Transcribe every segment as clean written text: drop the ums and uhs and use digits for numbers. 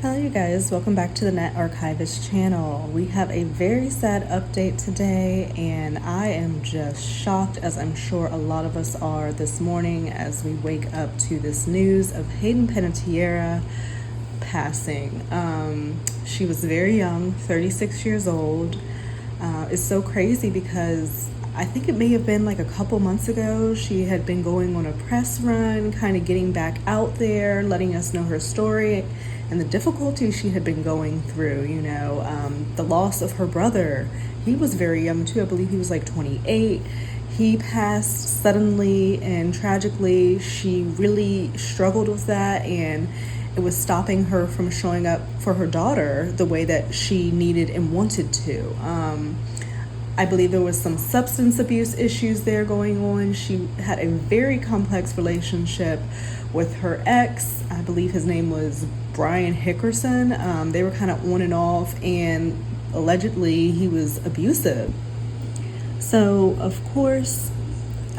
Hello you guys, welcome back to the Net Archivist channel. We have a very sad update today and I am just shocked, as I'm sure a lot of us are this morning as we wake up to this news of Hayden Panettiere passing. She was very young, 36 years old. It's so crazy because I think it may have been like a couple months ago. She had been going on a press run, kind of getting back out there, letting us know her story and the difficulty she had been going through, the loss of her brother. He was very young too. I believe he was like 28. He passed suddenly and tragically. She really struggled with that, and it was stopping her from showing up for her daughter the way that she needed and wanted to. I believe there was some substance abuse issues there going on. She had a very complex relationship with her ex. I believe his name was Brian Hickerson. They were kind of on and off, and allegedly he was abusive. So, of course,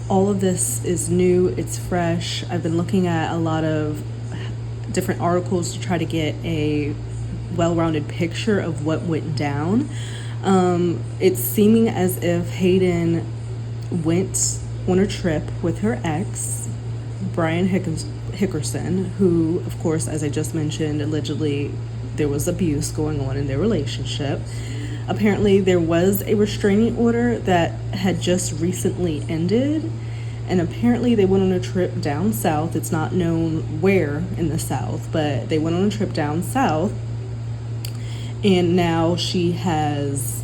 all of this is new, it's fresh. I've been looking at a lot of different articles to try to get a well-rounded picture of what went down. It's seeming as if Hayden went on a trip with her ex, Brian Hickerson, who, of course, as I just mentioned, allegedly there was abuse going on in their relationship. Apparently there was a restraining order that had just recently ended, and apparently they went on a trip down south. It's not known where in the south, but they went on a trip down south, and now she's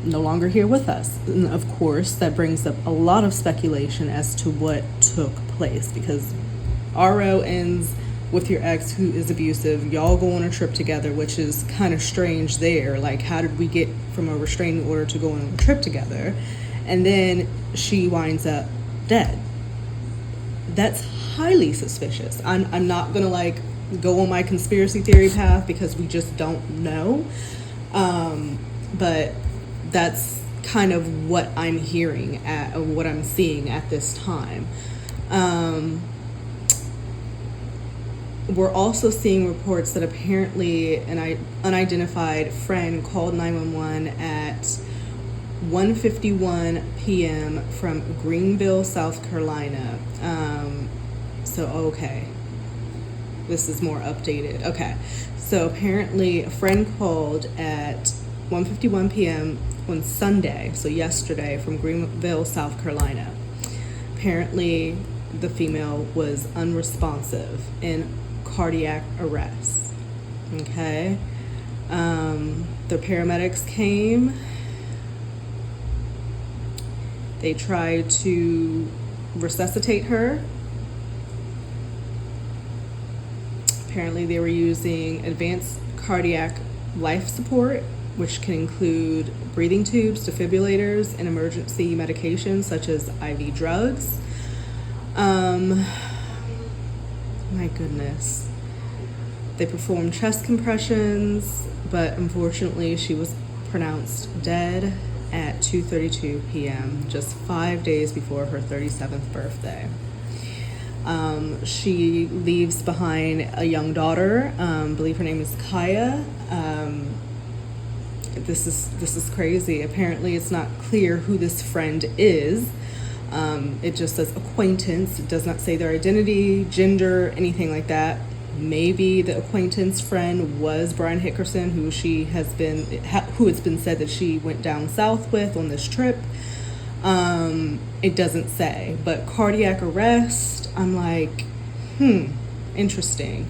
no longer here with us. And of course, that brings up a lot of speculation as to what took place, because RO ends with your ex who is abusive. Y'all go on a trip together, which is kind of strange there. Like, how did we get from a restraining order to going on a trip together? And then she winds up dead. That's highly suspicious. I'm not gonna go on my conspiracy theory path because we just don't know. But that's kind of what I'm hearing what I'm seeing at this time. We're also seeing reports that apparently an unidentified friend called 911 at 1:51 p.m. from Greenville, South Carolina. Okay. This is more updated. Okay. So apparently a friend called at 1:51 p.m. on Sunday, so yesterday, from Greenville, South Carolina. Apparently the female was unresponsive in cardiac arrest. Okay. The paramedics came. They tried to resuscitate her. Apparently they were using advanced cardiac life support, which can include breathing tubes, defibrillators, and emergency medications such as IV drugs. My goodness. They performed chest compressions, but unfortunately she was pronounced dead at 2:32 p.m., just 5 days before her 37th birthday. She leaves behind a young daughter. I believe her name is Kaya. This is crazy. Apparently it's not clear who this friend is. It just says acquaintance. It does not say their identity, gender, anything like that. Maybe the acquaintance friend was Brian Hickerson, who it's been said that she went down south with on this trip. It doesn't say, but cardiac arrest, I'm like, interesting.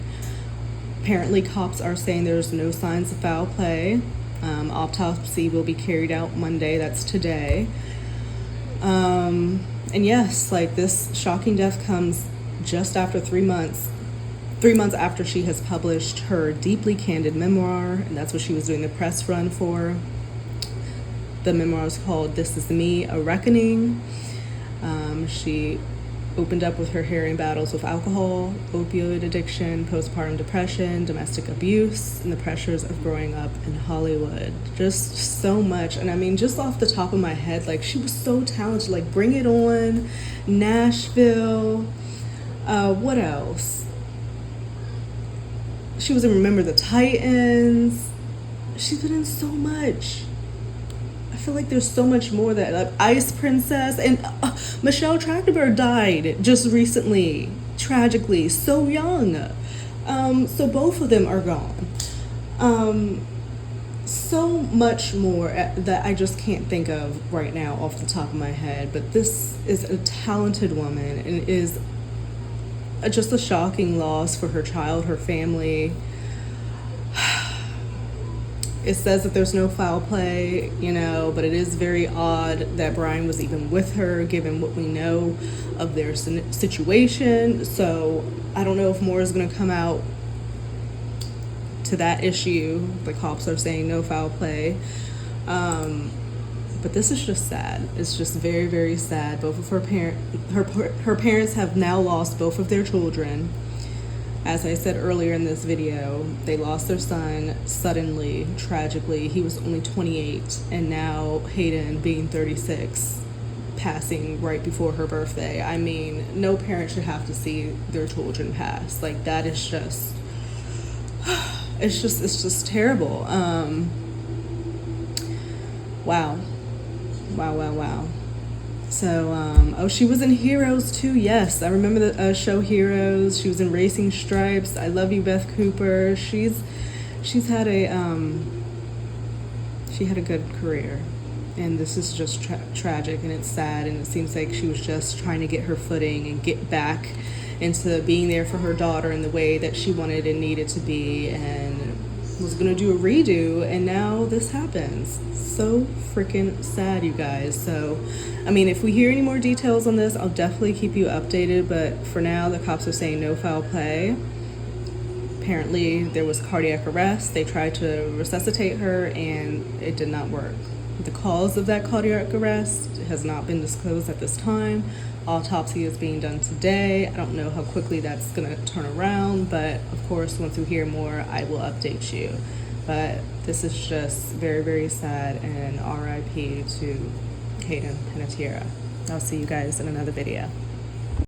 Apparently cops are saying there's no signs of foul play. Autopsy will be carried out Monday, that's today. And yes, this shocking death comes just after 3 months after she has published her deeply candid memoir, and that's what she was doing the press run for. The memoir is called This Is Me, A Reckoning. She opened up with her harrowing battles with alcohol, opioid addiction, postpartum depression, domestic abuse, and the pressures of growing up in Hollywood. Just so much. And I mean, just off the top of my head, she was so talented. Bring It On, Nashville, What else? She was in Remember the Titans. She's been in so much. I feel like there's so much more that, like, Ice Princess, and Michelle Trachtenberg died just recently, tragically, so young. So both of them are gone. So much more that I just can't think of right now off the top of my head. But this is a talented woman and is just a shocking loss for her child, her family. It says that there's no foul play, but it is very odd that Brian was even with her, given what we know of their situation. So I don't know if more is going to come out to that issue. The cops are saying no foul play. But this is just sad. It's just very, very sad. Both of her parents have now lost both of their children. As I said earlier in this video, they lost their son suddenly, tragically. He was only 28, and now Hayden, being 36, passing right before her birthday. I mean, no parent should have to see their children pass. Like, that is just, it's just terrible. Wow. So, she was in Heroes too. Yes, I remember the show Heroes. She was in Racing Stripes. I love you, Beth Cooper. She's had a she had a good career, and this is just tragic, and it's sad, and it seems like she was just trying to get her footing and get back into being there for her daughter in the way that she wanted and needed to be, and was gonna do a redo, and now this happens. So freaking sad, you guys. So, I mean, if we hear any more details on this, I'll definitely keep you updated, but for now, the cops are saying no foul play. Apparently, there was cardiac arrest. They tried to resuscitate her, and it did not work. The cause of that cardiac arrest has not been disclosed at this time. Autopsy is being done today. I don't know how quickly that's going to turn around, but of course, once we hear more, I will update you. But this is just very, very sad, and RIP to Hayden Panettiere. I'll see you guys in another video.